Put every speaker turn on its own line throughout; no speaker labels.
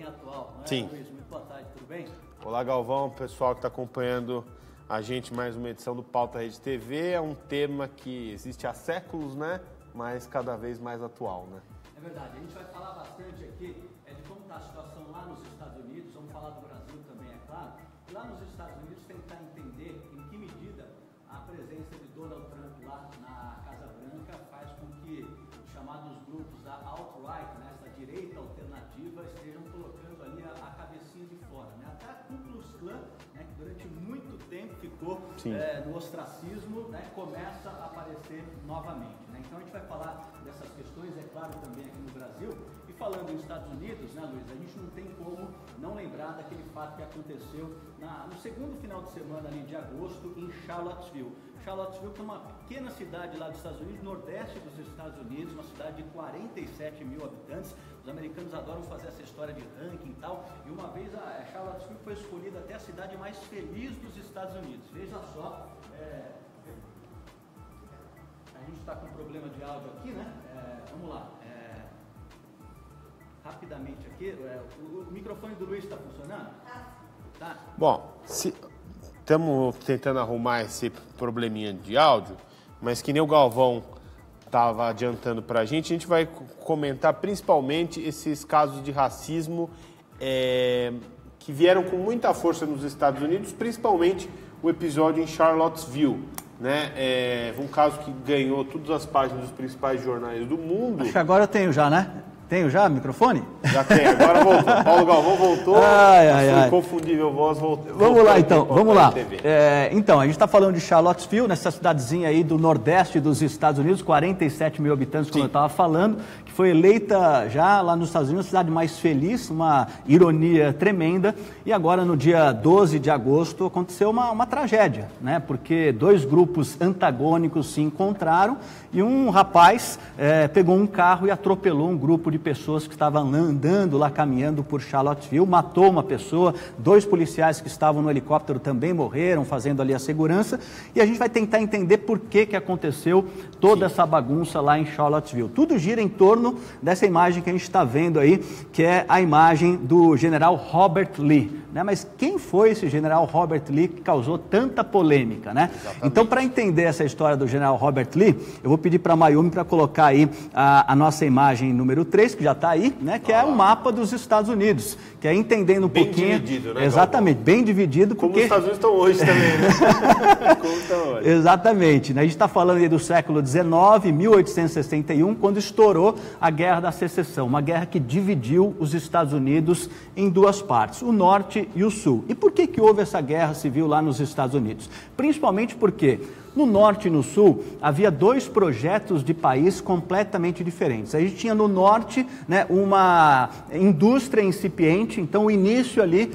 atual, não é,
Sim.
Luiz? Muito boa tarde, tudo bem?
Olá, Galvão, pessoal que está acompanhando a gente mais uma edição do Pauta Rede TV. É um tema que existe há séculos, né? Mas cada vez mais atual, né?
É verdade, a gente vai falar bastante aqui de como está a situação lá nos Estados Unidos, vamos falar do Brasil também, é claro. Lá nos Estados Unidos tentar entender em que medida a presença de Donald Trump lá na Casa Branca faz com que os chamados grupos da alt-right, né, essa direita alternativa, estejam colocando ali a cabecinha de fora, né? Até a Ku Klux Klan, né, que durante muito tempo ficou no ostracismo, né, começa a aparecer novamente, né? Então a gente vai falar dessas questões, é claro, também aqui no Brasil. E falando nos Estados Unidos, né, Luiz, a gente não tem como não lembrar daquele fato que aconteceu no segundo final de semana ali de agosto em Charlottesville. Charlottesville é uma pequena cidade lá dos Estados Unidos, nordeste dos Estados Unidos, uma cidade de 47 mil habitantes. Os americanos adoram fazer essa história de ranking e tal. E uma vez a Charlottesville foi escolhida até a cidade mais feliz dos Estados Unidos. Veja só, a gente está com um problema de áudio aqui, né? Vamos lá. Rapidamente aqui, o microfone do Luiz está funcionando? Tá.
Bom, estamos tentando arrumar esse probleminha de áudio, mas que nem o Galvão estava adiantando para a gente vai comentar principalmente esses casos de racismo que vieram com muita força nos Estados Unidos, principalmente o episódio em Charlottesville, né? Um caso que ganhou todas as páginas dos principais jornais do mundo.
Acho que agora eu tenho já, né? Tenho já microfone?
Já tem, agora voltou. Paulo Galvão voltou, sua inconfundível voz voltou.
Vamos lá então, vamos lá. Então, a gente está falando de Charlottesville, nessa cidadezinha aí do nordeste dos Estados Unidos, 47 mil habitantes, como eu estava falando, que foi eleita já lá nos Estados Unidos a cidade mais feliz, uma ironia tremenda. E agora, no dia 12 de agosto, aconteceu uma tragédia, né? Porque dois grupos antagônicos se encontraram e um rapaz pegou um carro e atropelou um grupo de pessoas que estavam andando lá, caminhando por Charlottesville, matou uma pessoa, 2 policiais que estavam no helicóptero também morreram, fazendo ali a segurança, e a gente vai tentar entender por que aconteceu toda essa bagunça lá em Charlottesville. Tudo gira em torno dessa imagem que a gente está vendo aí, que é a imagem do general Robert Lee, né? Mas quem foi esse general Robert Lee que causou tanta polêmica, né? Exatamente. Então, para entender essa história do general Robert Lee, eu vou pedir para a Mayumi para colocar aí a nossa imagem número 3, que já está aí, né? Que é o mapa dos Estados Unidos, que é entendendo um pouquinho... Bem dividido, né? Exatamente, bem dividido.
Como os Estados Unidos estão hoje também, né? Como estão hoje.
Exatamente, né? A gente está falando aí do século XIX, 1861, quando estourou a Guerra da Secessão, uma guerra que dividiu os Estados Unidos em 2 partes, o Norte e o Sul. E por que houve essa guerra civil lá nos Estados Unidos? Principalmente porque no Norte e no Sul havia 2 projetos de país completamente diferentes. A gente tinha no Norte, né, uma indústria incipiente, então o início ali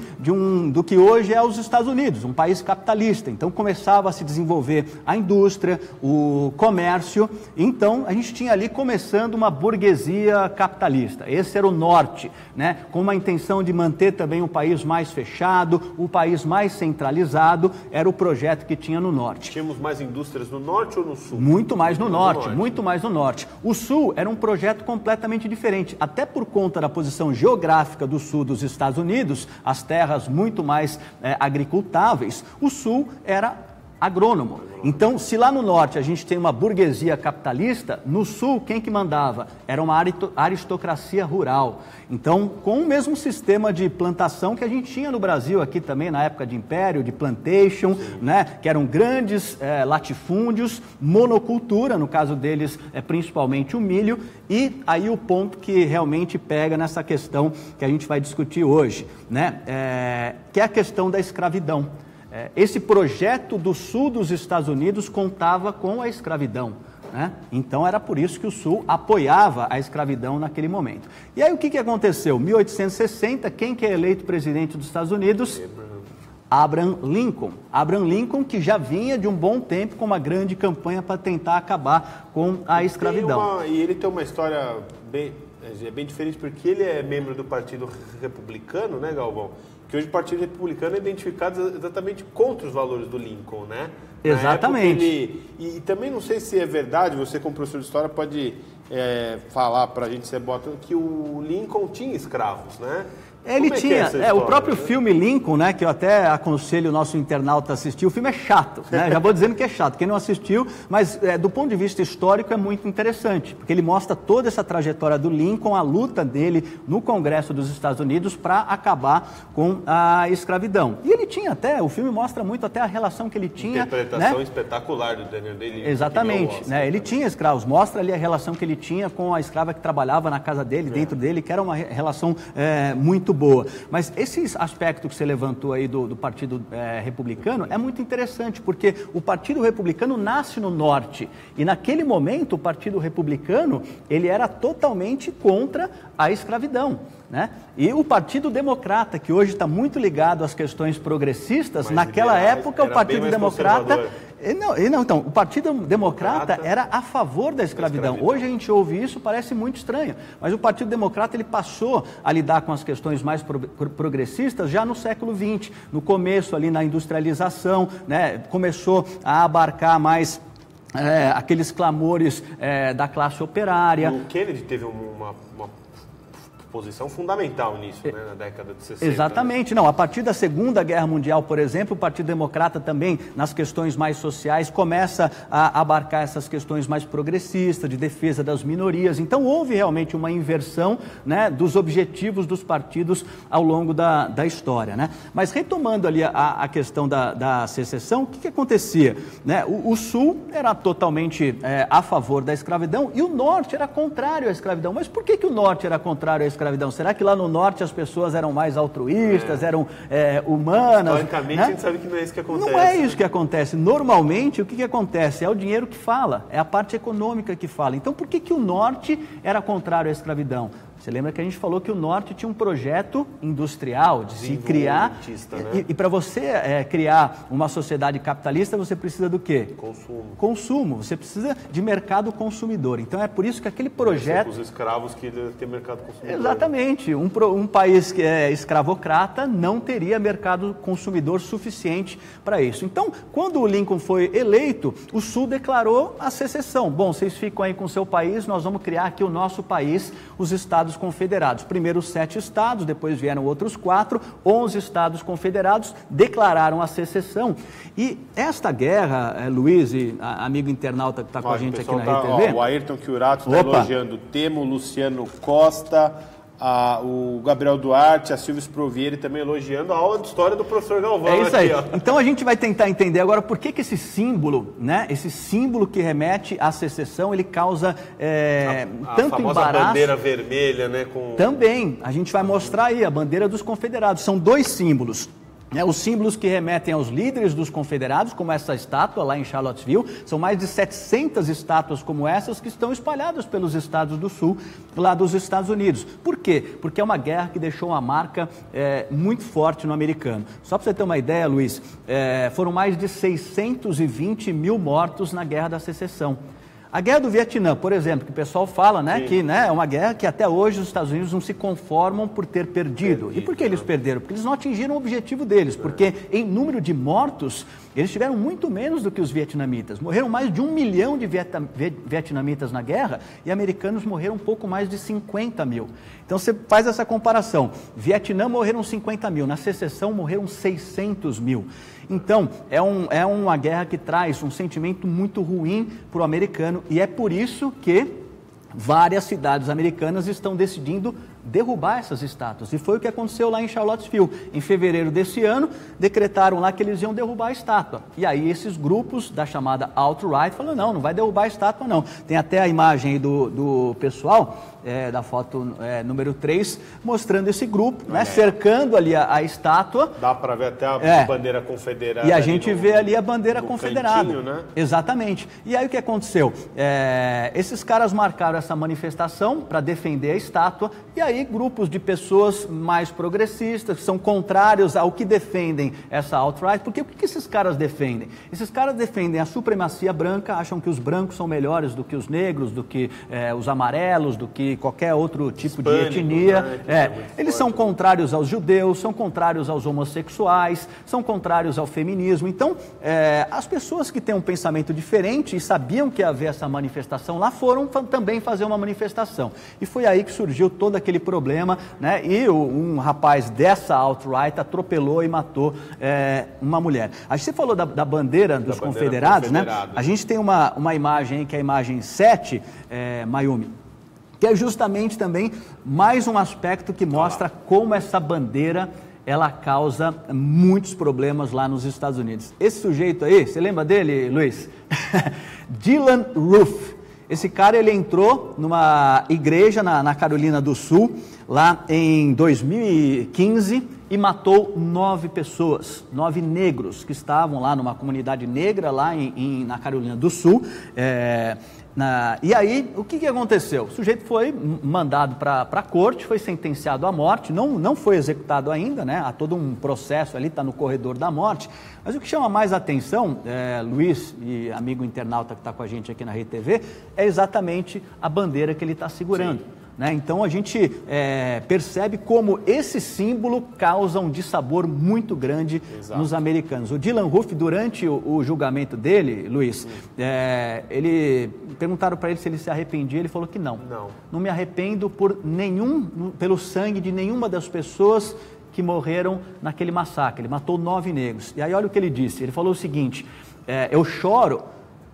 do que hoje é os Estados Unidos, um país capitalista. Então começava a se desenvolver a indústria, o comércio, então a gente tinha ali começando uma burguesia capitalista. Esse era o Norte, né, com uma intenção de manter também o país mais fechado, o país mais centralizado, era o projeto que tinha no Norte.
Tínhamos mais indústrias no Norte ou no Sul?
Muito mais no Norte, muito mais no Norte. O Sul era um projeto completamente diferente, até por conta da posição geográfica do Sul dos Estados Unidos, as terras muito mais agricultáveis, o Sul era agrônomo. Então, se lá no Norte a gente tem uma burguesia capitalista, no Sul quem que mandava? Era uma aristocracia rural. Então, com o mesmo sistema de plantação que a gente tinha no Brasil aqui também, na época de Império, de Plantation, né, que eram grandes latifúndios, monocultura, no caso deles principalmente o milho, e aí o ponto que realmente pega nessa questão que a gente vai discutir hoje, né, que é a questão da escravidão. Esse projeto do Sul dos Estados Unidos contava com a escravidão, né? Então era por isso que o Sul apoiava a escravidão naquele momento. E aí o que aconteceu? 1860, quem que é eleito presidente dos Estados Unidos? Abraham Lincoln. Abraham Lincoln, que já vinha de um bom tempo com uma grande campanha para tentar acabar com a escravidão.
E ele tem uma história bem diferente, porque ele é membro do Partido Republicano, né, Galvão? Que hoje o Partido Republicano é identificado exatamente contra os valores do Lincoln, né?
Exatamente.
E também não sei se é verdade, você como professor de história pode falar para a gente, que o Lincoln tinha escravos, né?
Ele tinha, o próprio filme Lincoln, né, que eu até aconselho o nosso internauta a assistir, o filme é chato, né, já vou dizendo que é chato, quem não assistiu, mas do ponto de vista histórico é muito interessante, porque ele mostra toda essa trajetória do Lincoln, a luta dele no Congresso dos Estados Unidos para acabar com a escravidão. E ele tinha até, o filme mostra muito até a relação que ele tinha...
Interpretação espetacular do Daniel Day-Lewis.
Exatamente, né, ele tinha escravos, mostra ali a relação que ele tinha com a escrava que trabalhava na casa dele, dentro dele, que era uma relação muito boa. Mas esse aspecto que você levantou aí do Partido Republicano é muito interessante, porque o Partido Republicano nasce no Norte e naquele momento o Partido Republicano ele era totalmente contra a escravidão, né? E o Partido Democrata, que hoje está muito ligado às questões progressistas, naquela época o Partido Democrata... Então, o Partido Democrata era a favor da escravidão. Hoje a gente ouve isso, parece muito estranho, mas o Partido Democrata ele passou a lidar com as questões mais progressistas já no século XX, no começo ali na industrialização, né, começou a abarcar mais aqueles clamores da classe operária.
O Kennedy teve uma posição fundamental nisso, né, na década de 60.
Exatamente. Né? Não, a partir da Segunda Guerra Mundial, por exemplo, o Partido Democrata também, nas questões mais sociais, começa a abarcar essas questões mais progressistas, de defesa das minorias. Então, houve realmente uma inversão, né, dos objetivos dos partidos ao longo da história. Né? Mas, retomando ali a questão da secessão, o que acontecia? Né? O Sul era totalmente a favor da escravidão e o Norte era contrário à escravidão. Mas por que o Norte era contrário à escravidão? Será que lá no Norte as pessoas eram mais altruístas, eram humanas?
Historicamente,
né?
A gente sabe que não é isso que acontece.
Não é isso que acontece. Normalmente, o que acontece? É o dinheiro que fala, é a parte econômica que fala. Então, por que o Norte era contrário à escravidão? Você lembra que a gente falou que o Norte tinha um projeto industrial de se criar,
né?
e para você criar uma sociedade capitalista, você precisa do quê? Consumo. Você precisa de mercado consumidor. Então é por isso que aquele projeto...
Os escravos que têm mercado consumidor.
Exatamente. Um país que é escravocrata não teria mercado consumidor suficiente para isso. Então, quando o Lincoln foi eleito, o Sul declarou a secessão. Bom, vocês ficam aí com o seu país, nós vamos criar aqui o nosso país, os Estados Confederados. Primeiro 7 estados, depois vieram outros 4, 11 estados confederados declararam a secessão. E esta guerra, Luiz e amigo internauta que está com a gente aqui na RTV...
o Ayrton Chiurato está elogiando o Temo, o Luciano Costa, o Gabriel Duarte, a Silvia Sprovieri também elogiando a aula de história do professor Galvão.
É isso aí. Então a gente vai tentar entender agora por que esse símbolo, né, esse símbolo que remete à secessão, ele causa tanto embaraço. A famosa
bandeira vermelha, né?
Também, a gente vai mostrar aí a bandeira dos confederados. São 2 símbolos. Os símbolos que remetem aos líderes dos confederados, como essa estátua lá em Charlottesville, são mais de 700 estátuas como essas que estão espalhadas pelos estados do sul, lá dos Estados Unidos. Por quê? Porque é uma guerra que deixou uma marca muito forte no americano. Só para você ter uma ideia, Luiz, foram mais de 620 mil mortos na Guerra da Secessão. A Guerra do Vietnã, por exemplo, que o pessoal fala, né, que é uma guerra que até hoje os Estados Unidos não se conformam por ter perdido. E por que eles perderam? Porque eles não atingiram o objetivo deles, porque em número de mortos, eles tiveram muito menos do que os vietnamitas. Morreram mais de 1 milhão de vietnamitas na guerra e americanos morreram um pouco mais de 50 mil. Então você faz essa comparação. Vietnã morreram 50 mil, na secessão morreram 600 mil. Então, é uma guerra que traz um sentimento muito ruim para o americano e é por isso que várias cidades americanas estão decidindo derrubar essas estátuas. E foi o que aconteceu lá em Charlottesville. Em fevereiro desse ano, decretaram lá que eles iam derrubar a estátua. E aí esses grupos da chamada alt-right falaram, não vai derrubar a estátua não. Tem até a imagem aí do pessoal, da foto número 3, mostrando esse grupo, né, cercando ali a estátua.
Dá para ver até a bandeira confederada.
E a gente vê ali a bandeira confederada.
Cantinho, né?
Exatamente. E aí o que aconteceu? Esses caras marcaram essa manifestação para defender a estátua, e aí grupos de pessoas mais progressistas, que são contrários ao que defendem essa alt-right, porque o que esses caras defendem? Esses caras defendem a supremacia branca, acham que os brancos são melhores do que os negros, do que os amarelos, do que qualquer outro tipo de etnia. Né? Eles são contrários aos judeus, são contrários aos homossexuais, são contrários ao feminismo. Então, as pessoas que têm um pensamento diferente e sabiam que ia haver essa manifestação lá, foram também fazer uma manifestação. E foi aí que surgiu todo aquele problema, né? E um rapaz dessa alt-right atropelou e matou uma mulher. Você falou da bandeira dos confederados, né? A gente tem uma imagem aí, que é a imagem 7, Mayumi, que é justamente também mais um aspecto que mostra como essa bandeira ela causa muitos problemas lá nos Estados Unidos. Esse sujeito aí, você lembra dele, Luiz? Dylann Roof. Esse cara, ele entrou numa igreja na Carolina do Sul, lá em 2015, e matou 9 pessoas, 9 negros que estavam lá numa comunidade negra lá na Carolina do Sul. E aí, o que aconteceu? O sujeito foi mandado para a corte, foi sentenciado à morte, não foi executado ainda, né? Há todo um processo ali, está no corredor da morte. Mas o que chama mais atenção, Luiz e amigo internauta que está com a gente aqui na Rede TV, é exatamente a bandeira que ele está segurando. Né? Então a gente percebe como esse símbolo causa um dissabor muito grande nos americanos. O Dylann Roof, durante o julgamento dele, Luiz, perguntaram para ele se ele se arrependia, ele falou que não me arrependo pelo sangue de nenhuma das pessoas que morreram naquele massacre. Ele matou 9 negros. E aí olha o que ele disse, ele falou o seguinte: eu choro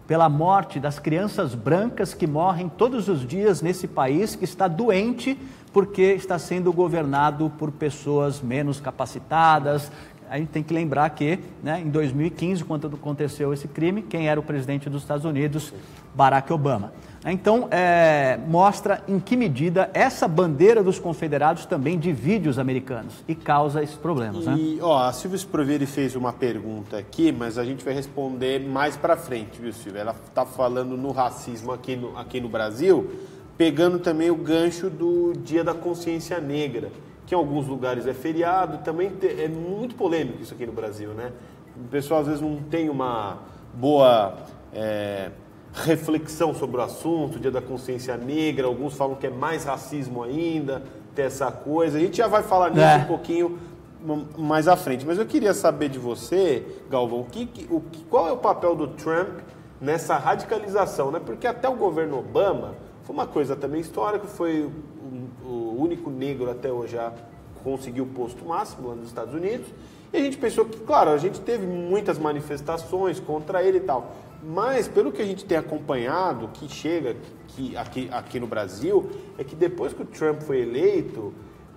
pela morte das crianças brancas que morrem todos os dias nesse país que está doente porque está sendo governado por pessoas menos capacitadas. A gente tem que lembrar que, né, em 2015, quando aconteceu esse crime, quem era o presidente dos Estados Unidos? Barack Obama. Então, mostra em que medida essa bandeira dos confederados também divide os americanos e causa esses problemas.
E, a Silvia Sprovieri fez uma pergunta aqui, mas a gente vai responder mais para frente, viu, Silvia? Ela está falando no racismo aqui no Brasil, pegando também o gancho do Dia da Consciência Negra, que em alguns lugares é feriado, também é muito polêmico isso aqui no Brasil, né? O pessoal às vezes não tem uma boa reflexão sobre o assunto, Dia da Consciência Negra, alguns falam que é mais racismo ainda, ter essa coisa. A gente já vai falar nisso um pouquinho mais à frente, mas eu queria saber de você, Galvão, qual é o papel do Trump nessa radicalização, né? Porque até o governo Obama foi uma coisa também histórica, foi o único negro até hoje a conseguir o posto máximo lá nos Estados Unidos, e a gente pensou que, claro, a gente teve muitas manifestações contra ele e tal, mas pelo que a gente tem acompanhado, que chega aqui no Brasil, é que depois que o Trump foi eleito,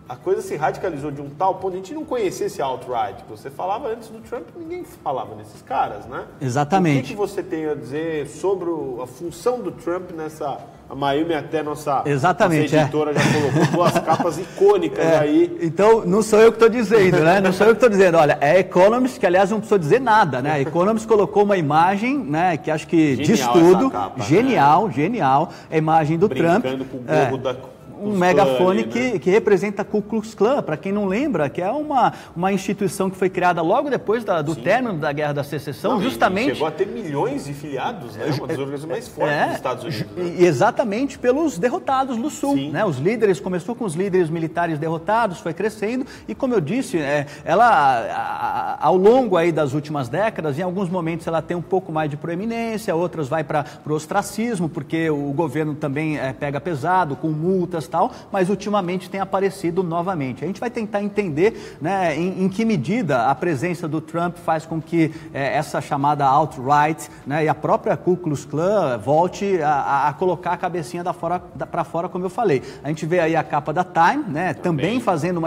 a coisa se radicalizou de um tal ponto, a gente não conhecia esse alt-right. Você falava antes do Trump, ninguém falava nesses caras, né?
Exatamente.
O que você tem a dizer sobre a função do Trump nessa... A Mayumi, até nossa editora, já colocou 2 capas icônicas aí.
Então, não sou eu que estou dizendo, né? Não sou eu que estou dizendo. Olha, é Economist, que aliás não precisou dizer nada, né? A Economist colocou uma imagem, né? Que acho que diz tudo. Capa, genial, né? Genial. A imagem do Trump.
Brincando com o gorro da...
Um megafone ali, né? que representa a Ku Klux Klan, para quem não lembra, que é uma instituição que foi criada logo depois do término da Guerra da Secessão, justamente...
Chegou a ter milhões de filiados, né? Uma das organizações mais fortes dos Estados Unidos. Né?
Exatamente pelos derrotados do Sul, né? Os líderes, começou com os líderes militares derrotados, foi crescendo, e como eu disse, ela, ao longo aí das últimas décadas, em alguns momentos ela tem um pouco mais de proeminência, outras vai para o ostracismo, porque o governo também pega pesado, com multas, mas ultimamente tem aparecido novamente. A gente vai tentar entender, né, em que medida a presença do Trump faz com que essa chamada alt-right, né, e a própria Ku Klux Klan volte a colocar a cabecinha para fora, como eu falei. A gente vê aí a capa da Time, né, também fazendo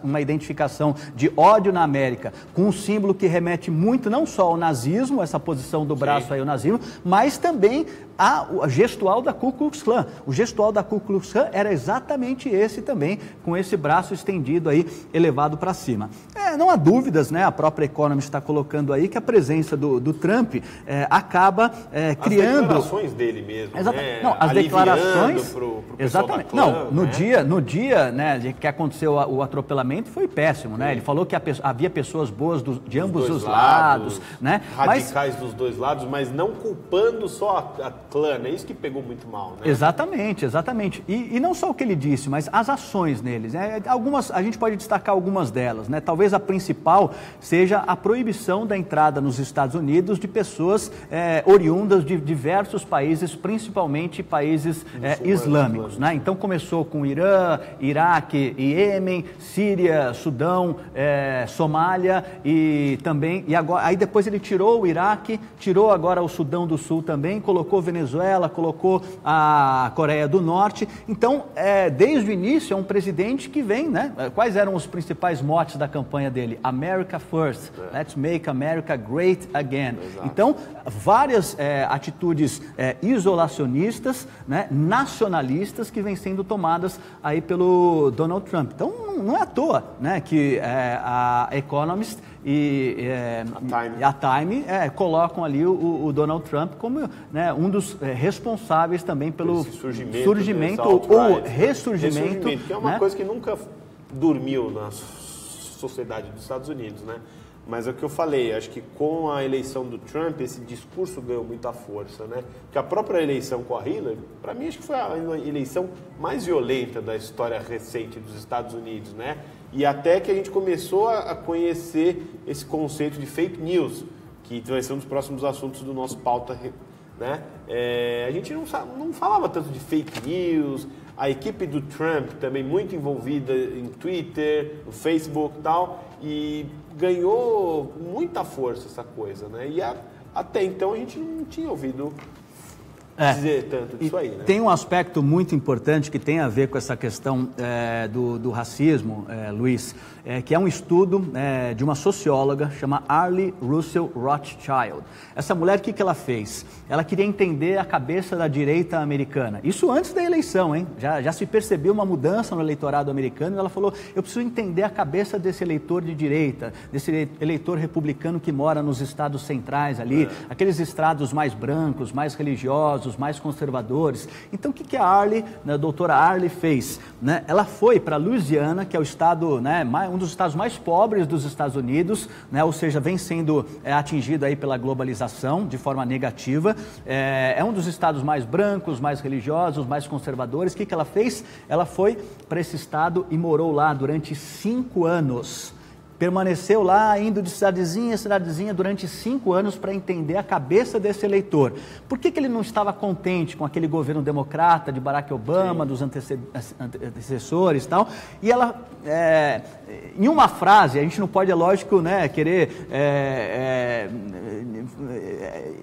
uma identificação de ódio na América, com um símbolo que remete muito não só ao nazismo, essa posição do braço aí ao nazismo, mas também a gestual da Ku Klux Klan. O gestual da Ku Klux Klan era exatamente esse também, com esse braço estendido aí, elevado para cima. Não há dúvidas, né? A própria Economist está colocando aí que a presença do Trump acaba criando...
As declarações dele mesmo, né?
Não, as declarações...
Pro
exatamente.
Clã,
não, no dia, né, que aconteceu o atropelamento, foi péssimo, né? Ele falou que havia pessoas boas de ambos os lados, né?
Radicais dos dois lados, mas não culpando só a clã, é isso que pegou muito mal, né?
Exatamente. E não só o que ele disse, mas as ações neles, né? A gente pode destacar algumas delas, né? Talvez a principal seja a proibição da entrada nos Estados Unidos de pessoas oriundas de diversos países, principalmente países islâmicos, né? Então começou com Irã, Iraque, Iêmen, Síria, Sudão, Somália e agora, aí depois ele tirou o Iraque, tirou agora o Sudão do Sul também, colocou Venezuela, colocou a Coreia do Norte. Então, desde o início é um presidente que vem, né? Quais eram os principais motes da campanha dele? America First, Let's Make America Great Again. Exato. Então, várias atitudes isolacionistas, né? Nacionalistas que vêm sendo tomadas aí pelo Donald Trump. Então, não é à toa, né? Que a Economist e a Time colocam ali o Donald Trump como, né, um dos responsáveis também pelo surgimento ou ressurgimento,
que é uma, né, coisa que nunca dormiu na sociedade dos Estados Unidos, né? Mas é o que eu falei, acho que com a eleição do Trump, esse discurso ganhou muita força, né? Porque a própria eleição com a Hillary, para mim, acho que foi a eleição mais violenta da história recente dos Estados Unidos, né? E até que a gente começou a conhecer esse conceito de fake news, que vai ser um dos próximos assuntos do nosso pauta, né? A gente não falava tanto de fake news, a equipe do Trump também muito envolvida em Twitter, no Facebook e tal, e ganhou muita força essa coisa, né? E até então a gente não tinha ouvido dizer tanto disso aí, né?
Tem um aspecto muito importante que tem a ver com essa questão do racismo, Luiz, que é um estudo de uma socióloga chamada Arlie Russell Rothschild. Essa mulher, o que ela fez? Ela queria entender a cabeça da direita americana. Isso antes da eleição, hein? Já se percebeu uma mudança no eleitorado americano e ela falou, eu preciso entender a cabeça desse eleitor de direita, desse eleitor republicano que mora nos estados centrais ali, aqueles estados mais brancos, mais religiosos, mais conservadores. Então, o que a Arlie, a doutora Arlie fez? Né? Ela foi para Louisiana, que é o estado, né, um dos estados mais pobres dos Estados Unidos, né, ou seja, vem sendo atingido aí pela globalização de forma negativa. É um dos estados mais brancos, mais religiosos, mais conservadores. O que ela fez? Ela foi para esse estado e morou lá durante 5 anos. Permaneceu lá, indo de cidadezinha a cidadezinha durante 5 anos para entender a cabeça desse eleitor. Por que ele não estava contente com aquele governo democrata de Barack Obama, dos antecessores e tal? E ela, em uma frase, a gente não pode, é lógico, né, querer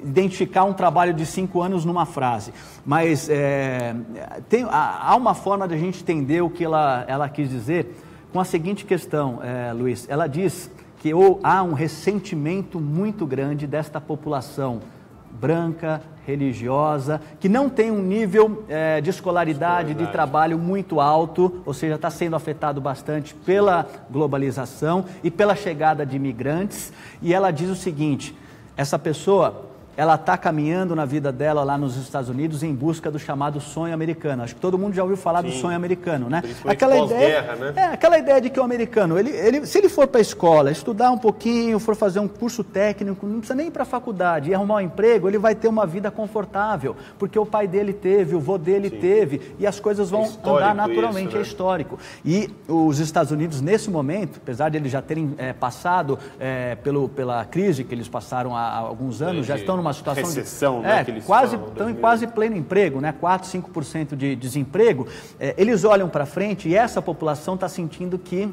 identificar um trabalho de 5 anos numa frase, mas há uma forma de a gente entender o que ela quis dizer, com a seguinte questão, Luiz. Ela diz que há um ressentimento muito grande desta população branca, religiosa, que não tem um nível de escolaridade, de trabalho muito alto, ou seja, está sendo afetado bastante pela globalização e pela chegada de imigrantes. E ela diz o seguinte, essa pessoa, ela está caminhando na vida dela lá nos Estados Unidos em busca do chamado sonho americano. Acho que todo mundo já ouviu falar do sonho americano, né? Aquela ideia, né? Aquela ideia de que o americano, se ele for para a escola, estudar um pouquinho, for fazer um curso técnico, não precisa nem ir para a faculdade e arrumar um emprego, ele vai ter uma vida confortável, porque o pai dele teve, o vô dele teve, e as coisas vão andar naturalmente, isso, né? É histórico. E os Estados Unidos, nesse momento, apesar de eles já terem passado pela crise que eles passaram há alguns anos, já estão numa situação
recessão,
de
né, que eles
estão em quase pleno emprego, né, 4, 5% de desemprego. Eles olham para frente e essa população está sentindo que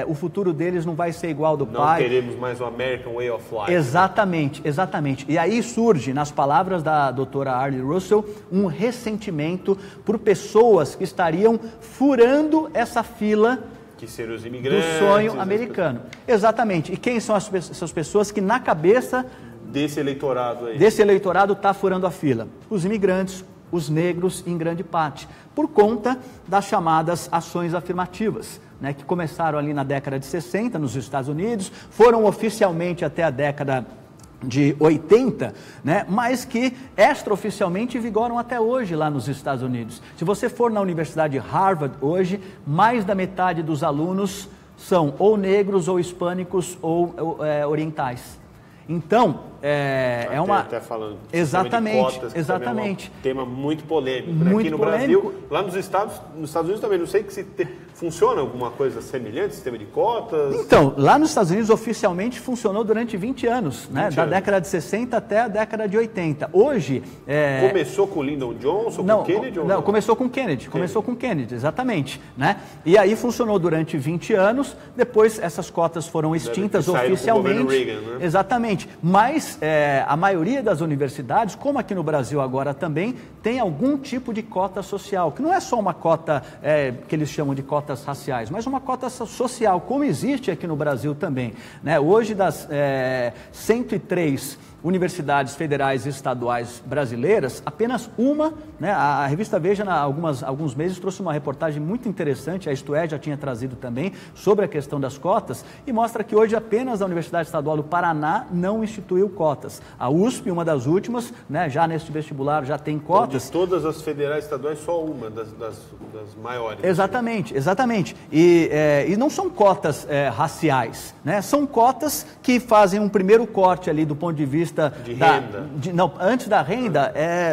o futuro deles não vai ser igual ao do pai.
Não teremos mais o American Way of Life.
Exatamente, né? Exatamente. E aí surge, nas palavras da doutora Arlie Russell, um ressentimento por pessoas que estariam furando essa fila
que seriam os imigrantes,
do sonho americano. Exatamente. E quem são essas pessoas que na cabeça
desse eleitorado aí?
Desse eleitorado está furando a fila. Os imigrantes, os negros, em grande parte, por conta das chamadas ações afirmativas, né, que começaram ali na década de 60 nos Estados Unidos, foram oficialmente até a década de 80, né, mas que extraoficialmente vigoram até hoje lá nos Estados Unidos. Se você for na Universidade de Harvard hoje, mais da metade dos alunos são ou negros, ou hispânicos, ou orientais. Então,
até falando de
exatamente,
cotas,
exatamente.
É um tema muito polêmico.
Muito
aqui no
polêmico.
Brasil, lá nos Estados Unidos também, não sei que se Funciona alguma coisa semelhante, sistema de cotas?
Então, lá nos Estados Unidos, oficialmente, funcionou durante 20 anos, né? Da década de 60 até a década de 80. Hoje...
Começou com o Lyndon Johnson, com o Kennedy?
Não, começou com Kennedy. Começou com Kennedy, exatamente. Né? E aí funcionou durante 20 anos, depois essas cotas foram extintas oficialmente.
Reagan, né?
Exatamente. Mas a maioria das universidades, como aqui no Brasil agora também, tem algum tipo de cota social, que não é só uma cota que eles chamam de cota raciais, mas uma cota social, como existe aqui no Brasil também. Né? Hoje, das 103 universidades federais e estaduais brasileiras, apenas uma, né, a revista Veja, há alguns meses, trouxe uma reportagem muito interessante, a Isto É já tinha trazido também, sobre a questão das cotas, e mostra que hoje apenas a Universidade Estadual do Paraná não instituiu cotas. A USP, uma das últimas, né, já neste vestibular já tem cotas.
Então, de todas as federais estaduais, só uma das maiores.
Exatamente, exatamente. E não são cotas raciais, né? São cotas que fazem um primeiro corte ali do ponto de vista
de renda.
Não, antes da renda,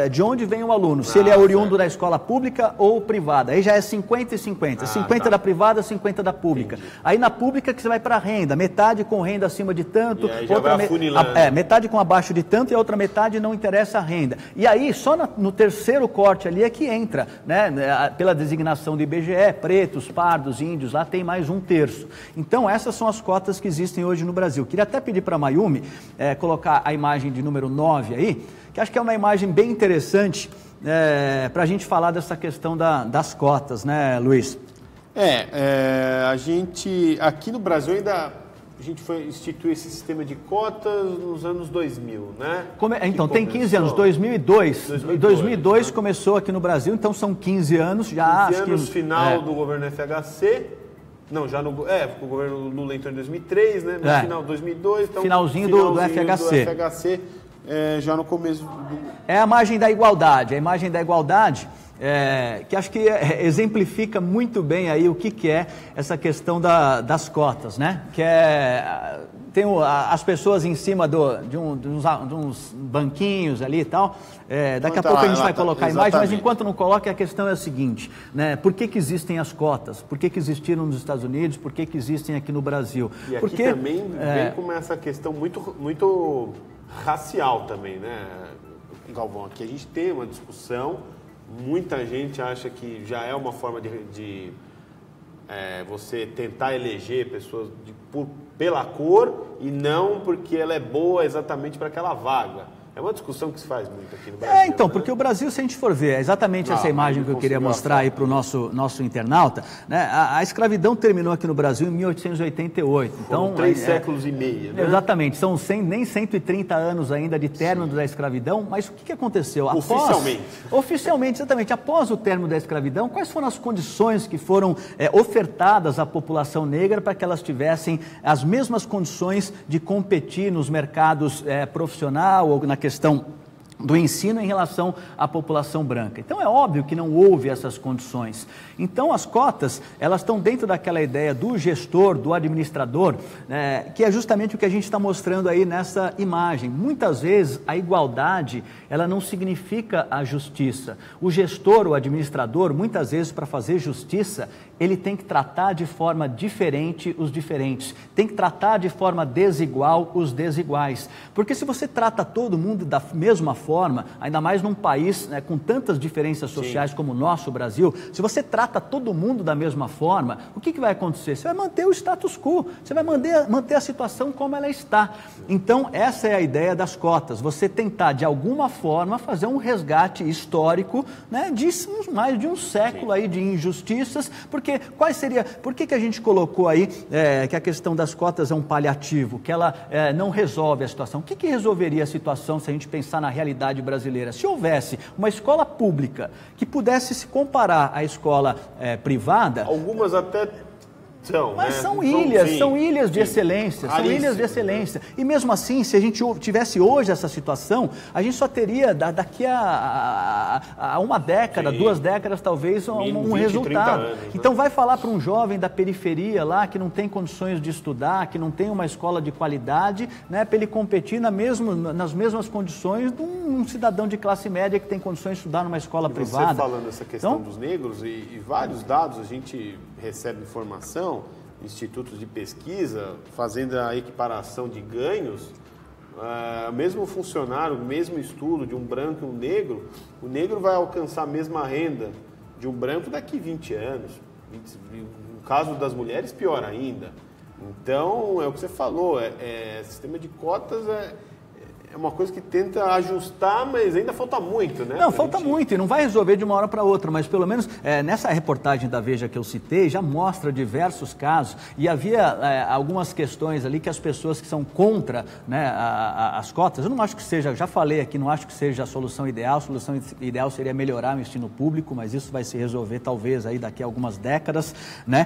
de onde vem o aluno, se ele é oriundo da escola pública ou privada. Aí já é 50 e 50. 50 da privada, 50 da pública. Entendi. Aí na pública que você vai para a renda, metade com renda acima de tanto,
e aí já vai afunilando.
Metade com abaixo de tanto e a outra metade não interessa a renda. E aí só no terceiro corte ali é que entra, né, pela designação do IBGE, pretos, pardos, índios, lá tem mais 1/3. Então essas são as cotas que existem hoje no Brasil. Queria até pedir para a Mayumi colocar a imagem de número 9 aí, que acho que é uma imagem bem interessante para a gente falar dessa questão das cotas, né, Luiz?
A gente, aqui no Brasil ainda, a gente foi instituir esse sistema de cotas nos anos 2000, né?
Então, tem 15 anos, 2002 né? Começou aqui no Brasil, então são 15 anos, já
15 anos, final do governo FHC. Não, já no o governo Lula entrou em 2003, né? No final de 2002. Então,
finalzinho do FHC.
Do FHC, já no começo
É a imagem da igualdade. A imagem da igualdade, que acho que exemplifica muito bem aí o que é essa questão das cotas, né? Que tem as pessoas em cima de uns banquinhos ali e tal. Daqui a pouco a gente vai colocar a imagem, mas enquanto não coloca, a questão é a seguinte, né? Por que existem as cotas? Por que existiram nos Estados Unidos? Por que existem aqui no Brasil?
E aqui também vem com essa questão muito racial também, né, Galvão? Aqui a gente tem uma discussão, muita gente acha que já é uma forma de você tentar eleger pessoas pela cor e não porque ela é boa exatamente para aquela vaga. É uma discussão que se faz muito aqui no Brasil.
Então,
né?
Porque o Brasil, se a gente for ver, é exatamente essa imagem que eu queria mostrar aí para o nosso internauta, né? A escravidão terminou aqui no Brasil em 1888. Então,
3 séculos e meio, né?
Exatamente, são nem 130 anos ainda de término da escravidão, mas o que aconteceu? Oficialmente, exatamente. Após o término da escravidão, quais foram as condições que foram ofertadas à população negra para que elas tivessem as mesmas condições de competir nos mercados profissional ou na questão do ensino em relação à população branca? Então é óbvio que não houve essas condições. Então as cotas, elas estão dentro daquela ideia do gestor, do administrador, que é justamente o que a gente está mostrando aí nessa imagem. Muitas vezes a igualdade, ela não significa a justiça. O gestor, o administrador, muitas vezes para fazer justiça, ele tem que tratar de forma diferente os diferentes, tem que tratar de forma desigual os desiguais. Porque se você trata todo mundo da mesma forma, ainda mais num país com tantas diferenças sociais como o nosso Brasil, se você trata todo mundo da mesma forma, o que vai acontecer? Você vai manter o status quo, você vai manter a situação como ela está. Então, essa é a ideia das cotas, você tentar de alguma forma fazer um resgate histórico, né, de mais de um século aí de injustiças, porque por que a gente colocou aí que a questão das cotas é um paliativo, que ela não resolve a situação? O que resolveria a situação se a gente pensar na realidade brasileira? Se houvesse uma escola pública que pudesse se comparar à escola privada...
Algumas até...
Mas são ilhas de excelência, são ilhas de excelência. E mesmo assim, se a gente tivesse hoje essa situação, a gente só teria daqui a uma década, 2 décadas talvez, um resultado.
Anos, né?
Então vai falar para um jovem da periferia lá, que não tem condições de estudar, que não tem uma escola de qualidade, né, para ele competir nas mesmas condições de um cidadão de classe média que tem condições de estudar numa escola privada.
Você falando essa questão dos negros e vários dados, a gente recebe informação, institutos de pesquisa, fazendo a equiparação de ganhos, mesmo funcionário, o mesmo estudo de um branco e um negro, o negro vai alcançar a mesma renda de um branco daqui 20 anos. No caso das mulheres, pior ainda. Então, é o que você falou, sistema de cotas é uma coisa que tenta ajustar, mas ainda falta muito, né?
Não, falta muito, e não vai resolver de uma hora para outra, mas pelo menos nessa reportagem da Veja que eu citei, já mostra diversos casos, e havia algumas questões ali que as pessoas que são contra, né, as cotas, eu não acho que seja, já falei aqui, não acho que seja a solução ideal seria melhorar o ensino público, mas isso vai se resolver talvez aí daqui a algumas décadas, né?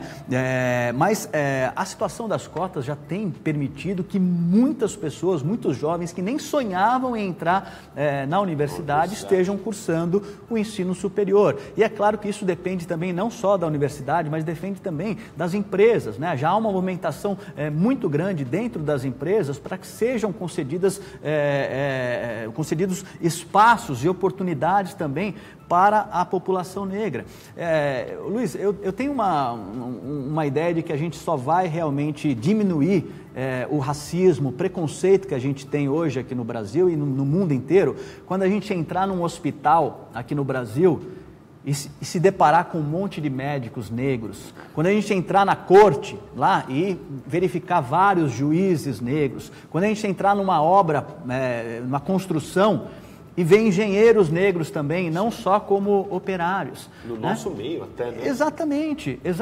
Mas a situação das cotas já tem permitido que muitas pessoas, muitos jovens que nem sonhavam em entrar na universidade estejam cursando o ensino superior. E é claro que isso depende também não só da universidade, mas depende também das empresas, né? Já há uma movimentação muito grande dentro das empresas para que sejam concedidos espaços e oportunidades também para a população negra. Luiz, eu tenho uma ideia de que a gente só vai realmente diminuir o racismo, o preconceito que a gente tem hoje aqui no Brasil e no mundo inteiro, quando a gente entrar num hospital aqui no Brasil e se deparar com um monte de médicos negros, quando a gente entrar na corte lá e verificar vários juízes negros, quando a gente entrar numa obra, numa construção, e ver engenheiros negros também, não só como operários.
No nosso meio até, né?
Exatamente. As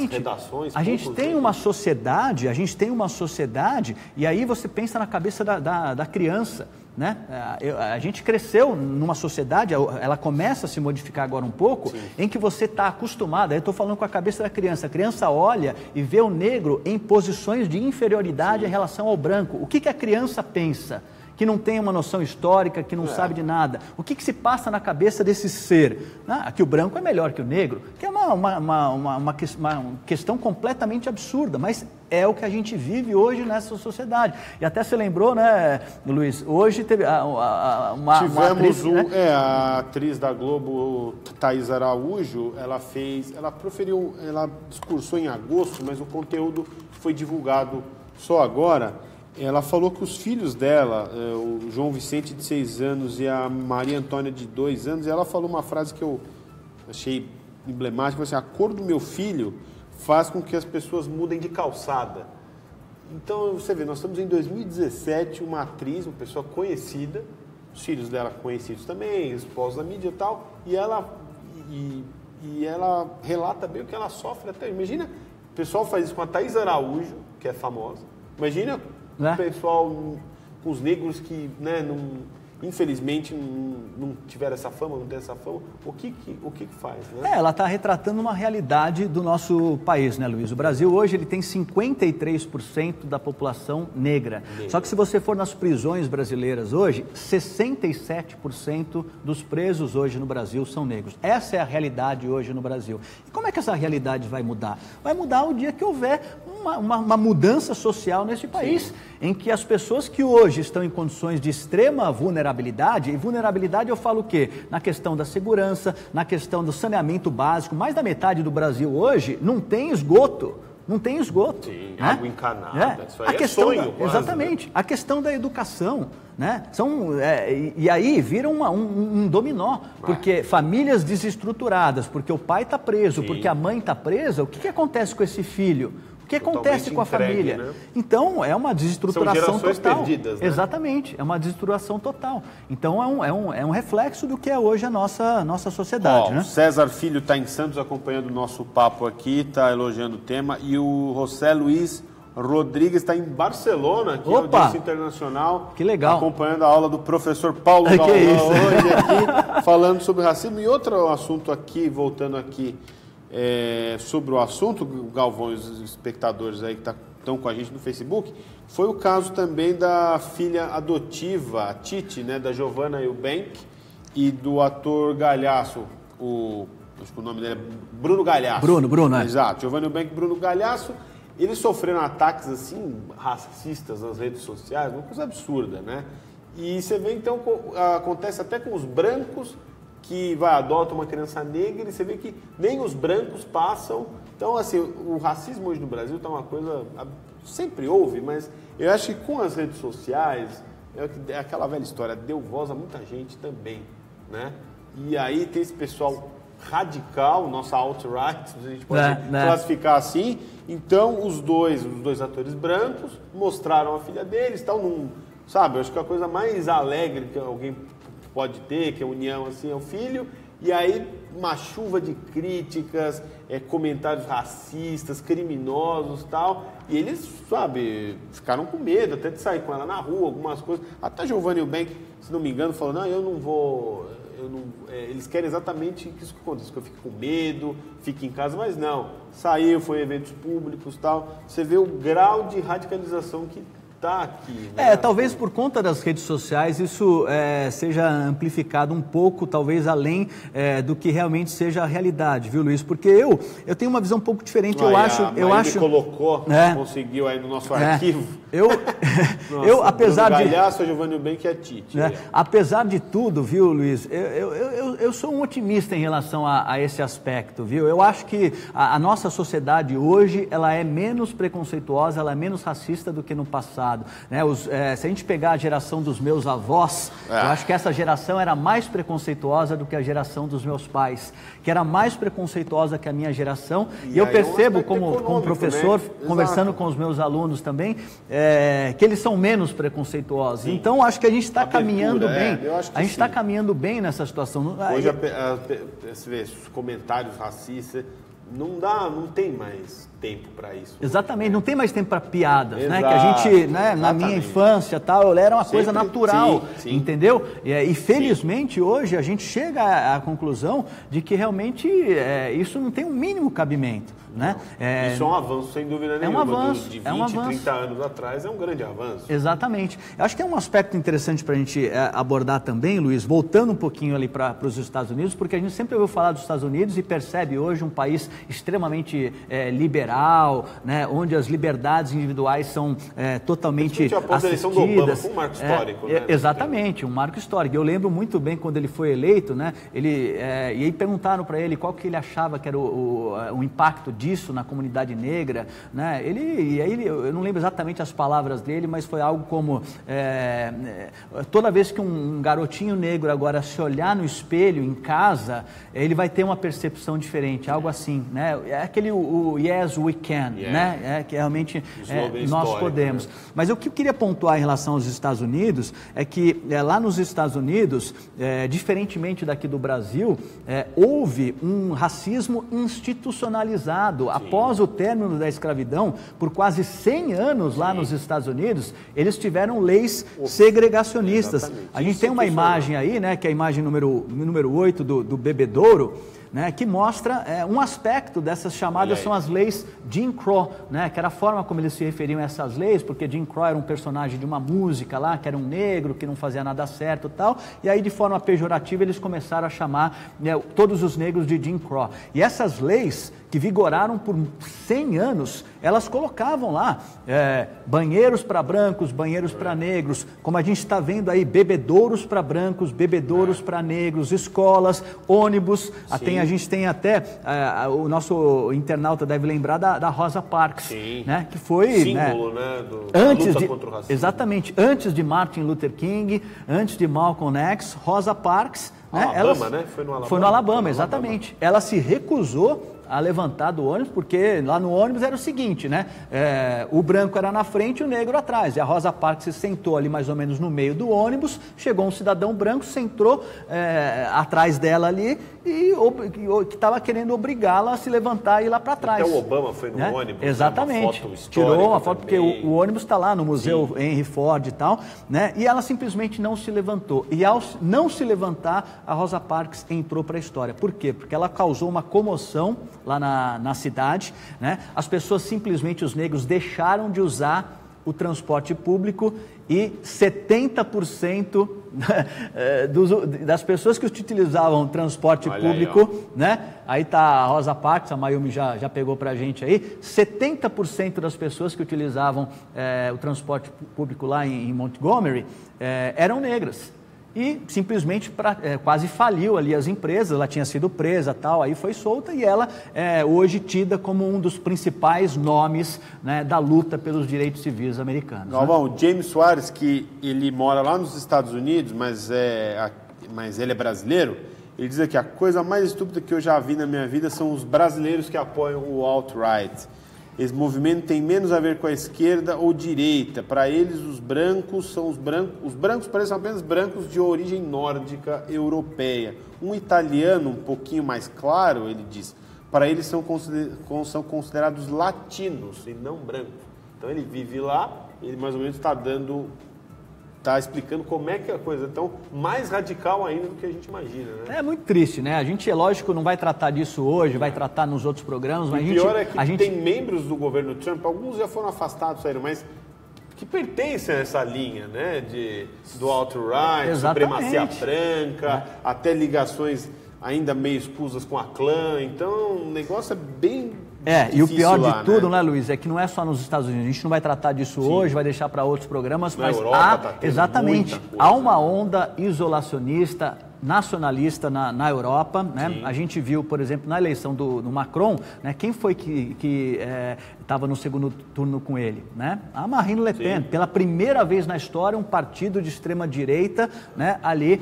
redações.
A gente tem uma sociedade, e aí você pensa na cabeça da criança, né? A gente cresceu numa sociedade, ela começa a se modificar agora um pouco, sim, em que você está acostumado, aí eu estou falando com a cabeça da criança, a criança olha e vê o negro em posições de inferioridade, sim, em relação ao branco. O que a criança pensa? Que não tem uma noção histórica, que não sabe de nada. O que se passa na cabeça desse ser? Que o branco é melhor que o negro, que é uma questão completamente absurda, mas é o que a gente vive hoje nessa sociedade. E até você lembrou, né, Luiz? Hoje teve uma atriz, né?
A atriz da Globo, Thaís Araújo, ela discursou em agosto, mas o conteúdo foi divulgado só agora. Ela falou que os filhos dela, o João Vicente, de 6 anos, e a Maria Antônia, de 2 anos, e ela falou uma frase que eu achei emblemática, assim: a cor do meu filho faz com que as pessoas mudem de calçada. Então, você vê, nós estamos em 2017, uma atriz, uma pessoa conhecida, os filhos dela conhecidos também, expostos na mídia e tal, e ela relata bem o que ela sofre até. Imagina, o pessoal faz isso com a Thaís Araújo, que é famosa, imagina o pessoal com os negros que, né, infelizmente não tiveram essa fama, não tem essa fama, o que faz, né?
Ela está retratando uma realidade do nosso país, né, Luiz? O Brasil hoje ele tem 53% da população negra. Só que se você for nas prisões brasileiras hoje, 67% dos presos hoje no Brasil são negros. Essa é a realidade hoje no Brasil. E como é que essa realidade vai mudar? Vai mudar o dia que houver uma mudança social nesse país, sim, em que as pessoas que hoje estão em condições de extrema vulnerabilidade, e vulnerabilidade eu falo o quê? Na questão da segurança, na questão do saneamento básico, mais da metade do Brasil hoje não tem esgoto. Não tem esgoto.
Sim, né? Água encanada, isso aí sonho quase,
exatamente, né? A questão da educação, né? E aí vira um dominó, porque famílias desestruturadas, porque o pai está preso, sim, porque a mãe está presa, o que acontece com esse filho? O que acontece com a família? Né? Então, é uma desestruturação total.
Perdidas, né?
Exatamente, é uma desestruturação total. Então, é um reflexo do que é hoje a nossa sociedade. Né?
O César Filho está em Santos acompanhando o nosso papo aqui, está elogiando o tema, e o José Luiz Rodrigues está em Barcelona, aqui, Audiência Internacional.
Que legal.
Acompanhando a aula do professor Paulo Galvão hoje aqui, falando sobre racismo. E outro assunto aqui, voltando aqui, sobre o assunto, o Galvão e os espectadores aí que estão com a gente no Facebook, foi o caso também da filha adotiva, a Titi, né, da Giovanna Eubank, e do ator Galhaço, acho que o nome dele é Bruno Galhaço.
Bruno, né?
Exato, Giovanna Eubank e Bruno Galhaço. Eles sofreram ataques, assim, racistas nas redes sociais, uma coisa absurda, né? E você vê, então, acontece até com os brancos que adota uma criança negra e você vê que nem os brancos passam. Então, assim, o racismo hoje no Brasil está uma coisa... Sempre houve, mas eu acho que com as redes sociais, é aquela velha história, deu voz a muita gente também, né? E aí tem esse pessoal radical, nossa alt-right, a gente pode classificar assim. Então, os dois atores brancos mostraram a filha deles, tal, sabe? Eu acho que a coisa mais alegre que alguém pode ter, que é a união, assim, é o filho. E aí, uma chuva de críticas, comentários racistas, criminosos, tal. E eles, sabe, ficaram com medo até de sair com ela na rua, algumas coisas. Até Giovanni Eubank, se não me engano, falou, não, eu não vou... eles querem exatamente isso que aconteça, que eu fique com medo, fique em casa, mas não. Saiu, foi em eventos públicos, tal. Você vê o grau de radicalização que está aqui. Né?
Talvez por conta das redes sociais isso seja amplificado um pouco, talvez além do que realmente seja a realidade, viu, Luiz? Porque eu tenho uma visão um pouco diferente. Eu acho.
Colocou, conseguiu aí no nosso arquivo.
Apesar de.
Galhaço, Giovanni Eubank é Tite.
Apesar de tudo, viu, Luiz? Eu sou um otimista em relação a esse aspecto, viu? Eu acho que a nossa sociedade hoje ela é menos preconceituosa, ela é menos racista do que no passado. Né? Se a gente pegar a geração dos meus avós, eu acho que essa geração era mais preconceituosa do que a geração dos meus pais, que era mais preconceituosa que a minha geração. E eu percebo, como professor, né? Conversando com os meus alunos também, que eles são menos preconceituosos. Sim. Então, acho que a gente está caminhando bem. A gente está caminhando bem nessa situação.
Hoje, você vê, os comentários racistas, não tem mais tempo para isso.
Exatamente, não tem mais tempo para piadas, né? Que a gente, né, na minha infância tal, era uma coisa natural, sim. Entendeu? E felizmente hoje a gente chega à conclusão de que realmente isso não tem um mínimo cabimento. Né?
Isso é um avanço, sem dúvida nenhuma.
É um avanço.
De 20, 30 anos atrás é um grande avanço.
Exatamente. Eu acho que tem um aspecto interessante para a gente abordar também, Luiz, voltando um pouquinho ali para os Estados Unidos, porque a gente sempre ouviu falar dos Estados Unidos e percebe hoje um país extremamente liberal, né? Onde as liberdades individuais são totalmente
após
assistidas.
A eleição do Obama, foi um marco histórico. Né?
Exatamente, um marco histórico. Eu lembro muito bem quando ele foi eleito, né? E aí perguntaram para ele qual que ele achava que era o impacto disso na comunidade negra, né? Eu não lembro exatamente as palavras dele, mas foi algo como toda vez que um garotinho negro agora se olhar no espelho em casa, ele vai ter uma percepção diferente, algo assim, né? É aquele yes we can, né? Que realmente nós podemos. Né? Mas o que eu queria pontuar em relação aos Estados Unidos é que lá nos Estados Unidos, diferentemente daqui do Brasil, houve um racismo institucionalizado. Após o término da escravidão, por quase 100 anos lá nos Estados Unidos, eles tiveram leis segregacionistas. Exatamente. A gente tem uma imagem aí, né, que é a imagem número 8 do bebedouro, né, que mostra um aspecto dessas chamadas, são as leis Jim Crow, né, que era a forma como eles se referiam a essas leis, porque Jim Crow era um personagem de uma música lá, que era um negro, que não fazia nada certo e tal, e aí de forma pejorativa eles começaram a chamar todos os negros de Jim Crow. E essas leis, que vigoraram por 100 anos, elas colocavam lá banheiros para brancos, banheiros para negros, como a gente está vendo aí, bebedouros para brancos, bebedouros para negros, escolas, ônibus, a gente tem até, o nosso internauta deve lembrar da Rosa Parks, né, que foi
símbolo, né, da luta contra o racismo.
Exatamente, antes de Martin Luther King, antes de Malcolm X, Rosa Parks,
Alabama, né? Foi no Alabama.
Foi no Alabama, exatamente. Ela se recusou a levantar do ônibus, porque lá no ônibus era o seguinte, né? O branco era na frente e o negro atrás. E a Rosa Parks se sentou ali mais ou menos no meio do ônibus, chegou um cidadão branco, sentou atrás dela ali e que estava querendo obrigá-la a se levantar e ir lá para trás.
Até o Obama foi no ônibus.
Exatamente.
Uma foto
tirou uma foto, porque o ônibus está lá no Museu Henry Ford e tal, né? E ela simplesmente não se levantou. E ao não se levantar, a Rosa Parks entrou para a história. Por quê? Porque ela causou uma comoção lá na cidade, né? As pessoas simplesmente, os negros, deixaram de usar o transporte público e 70% das pessoas que utilizavam o transporte público, né? Aí está a Rosa Parks, a Mayumi já pegou para a gente aí, 70% das pessoas que utilizavam o transporte público lá em Montgomery eram negras. e simplesmente quase faliu ali as empresas. Ela tinha sido presa, tal, aí foi solta, e ela hoje tida como um dos principais nomes, né, da luta pelos direitos civis americanos.
Galvão, o James Soares, que ele mora lá nos Estados Unidos, mas ele é brasileiro, ele diz aqui: a coisa mais estúpida que eu já vi na minha vida são os brasileiros que apoiam o alt-right. Esse movimento tem menos a ver com a esquerda ou direita. Para eles, os brancos parecem apenas brancos de origem nórdica europeia. Um italiano um pouquinho mais claro, ele diz, para eles são considerados latinos e não brancos. Então ele vive lá, ele mais ou menos está explicando como é que é a coisa é tão mais radical ainda do que a gente imagina, né?
É muito triste, né? A gente, é lógico, não vai tratar disso hoje, vai tratar nos outros programas, mas
o pior é que tem membros do governo Trump, alguns já foram afastados, saíram, mas que pertencem a essa linha, né? Do alt-right, supremacia branca, até ligações ainda meio escusas com a clã. Então, o negócio é bem...
e o pior de tudo, né, Luiz, é que não é só nos Estados Unidos. A gente não vai tratar disso hoje, vai deixar para outros programas, mas exatamente, há uma onda isolacionista, nacionalista na Europa, né? A gente viu, por exemplo, na eleição do Macron, né? Quem foi que estava no segundo turno com ele, né? A Marine Le Pen. Pela primeira vez na história, um partido de extrema direita, né, ali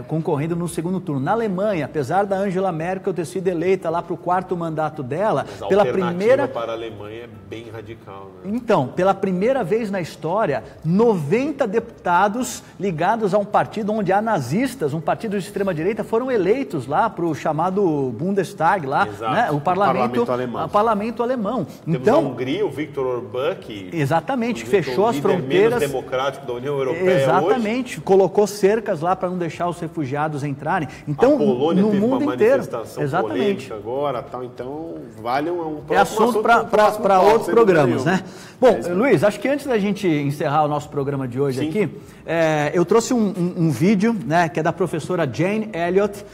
concorrendo no segundo turno. Na Alemanha, apesar da Angela Merkel ter sido eleita lá para o 4º mandato dela,
mas a alternativa para a Alemanha é bem radical, né?
Então, pela primeira vez na história, 90 deputados ligados a um partido onde há nazistas, um partido de extrema-direita, foram eleitos lá para o chamado Bundestag, lá, né, o parlamento alemão.
Temos então, a Hungria, o Viktor Orbán, que
fechou as fronteiras.
Menos democrático da União Europeia.
Exatamente, hoje. Colocou cercas lá para não deixar os refugiados entrarem. Então,
a Polônia
no
teve
mundo
uma
inteiro.
Manifestação polêmica agora, tal. Então, vale um próximo
assunto para outros programas, né? Bom, Luiz, acho que antes da gente encerrar o nosso programa de hoje aqui, eu trouxe um vídeo, né, que é da professora Jane Elliott,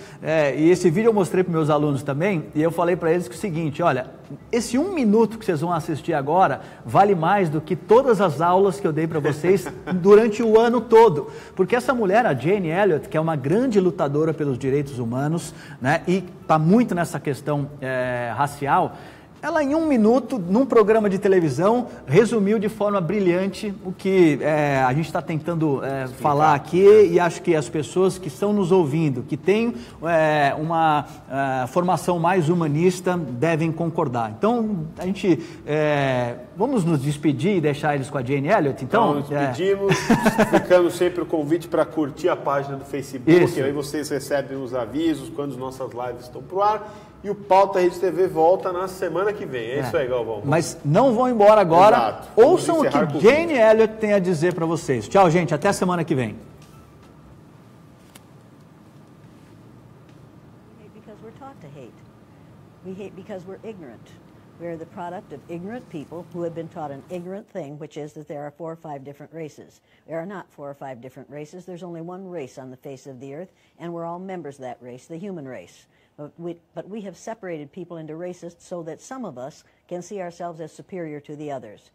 e esse vídeo eu mostrei para meus alunos também, e eu falei para eles que é o seguinte: olha, esse 1 minuto que vocês vão assistir agora vale mais do que todas as aulas que eu dei para vocês durante o ano todo, porque essa mulher, a Jane Elliott, que é uma grande lutadora pelos direitos humanos, né, e está muito nessa questão racial, ela, em 1 minuto, num programa de televisão, resumiu de forma brilhante o que a gente está tentando falar aqui, e acho que as pessoas que estão nos ouvindo, que têm uma formação mais humanista, devem concordar. Então, a gente... vamos nos despedir e deixar eles com a Jane Elliott, então?
Nos despedimos, ficando sempre o convite para curtir a página do Facebook, aí vocês recebem os avisos quando as nossas lives estão pro ar. E o Pauta Rede TV volta na semana que vem. É isso aí, Galvão.
Mas não vão embora agora. Ouçam o que Jane Elliott tem a dizer para vocês. Tchau, gente. Até semana que vem.
Because we're taught to hate. We hate because we're ignorant. We are the product of ignorant people who have been taught an ignorant thing, which is that there are 4 or 5 different races. There are not 4 or 5 different races. There's only one race on the face of the earth, and we're all members of that race, the human race. But we have separated people into races so that some of us can see ourselves as superior to the others.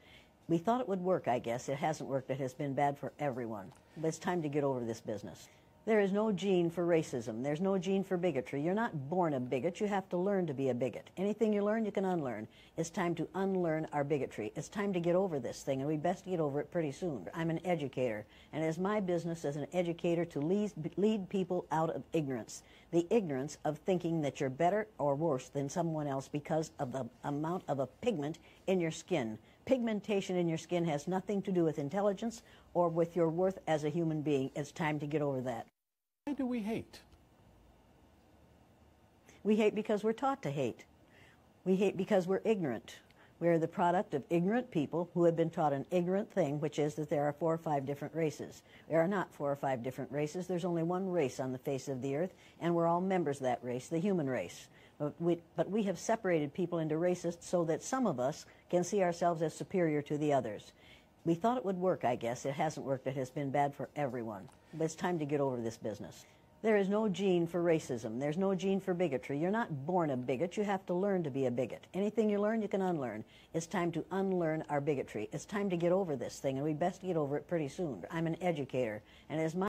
We thought it would work, I guess. It hasn't worked. It has been bad for everyone. But it's time to get over this business. There is no gene for racism. There's no gene for bigotry. You're not born a bigot. You have to learn to be a bigot. Anything you learn, you can unlearn. It's time to unlearn our bigotry. It's time to get over this thing, and we best get over it pretty soon. I'm an educator, and it is my business as an educator to lead people out of ignorance. The ignorance of thinking that you're better or worse than someone else because of the amount of a pigment in your skin. Pigmentation in your skin has nothing to do with intelligence or with your worth as a human being. It's time to get over that.
Why do we hate?
We hate because we're taught to hate. We hate because we're ignorant. We are the product of ignorant people who have been taught an ignorant thing, which is that there are 4 or 5 different races. There are not 4 or 5 different races. There's only one race on the face of the earth, and we're all members of that race, the human race. But we have separated people into races so that some of us can see ourselves as superior to the others. We thought it would work, I guess. It hasn't worked. It has been bad for everyone. But it's time to get over this business. There is no gene for racism. There's no gene for bigotry. You're not born a bigot. You have to learn to be a bigot. Anything you learn, you can unlearn. It's time to unlearn our bigotry. It's time to get over this thing, and we best get over it pretty soon. I'm an educator, and it is my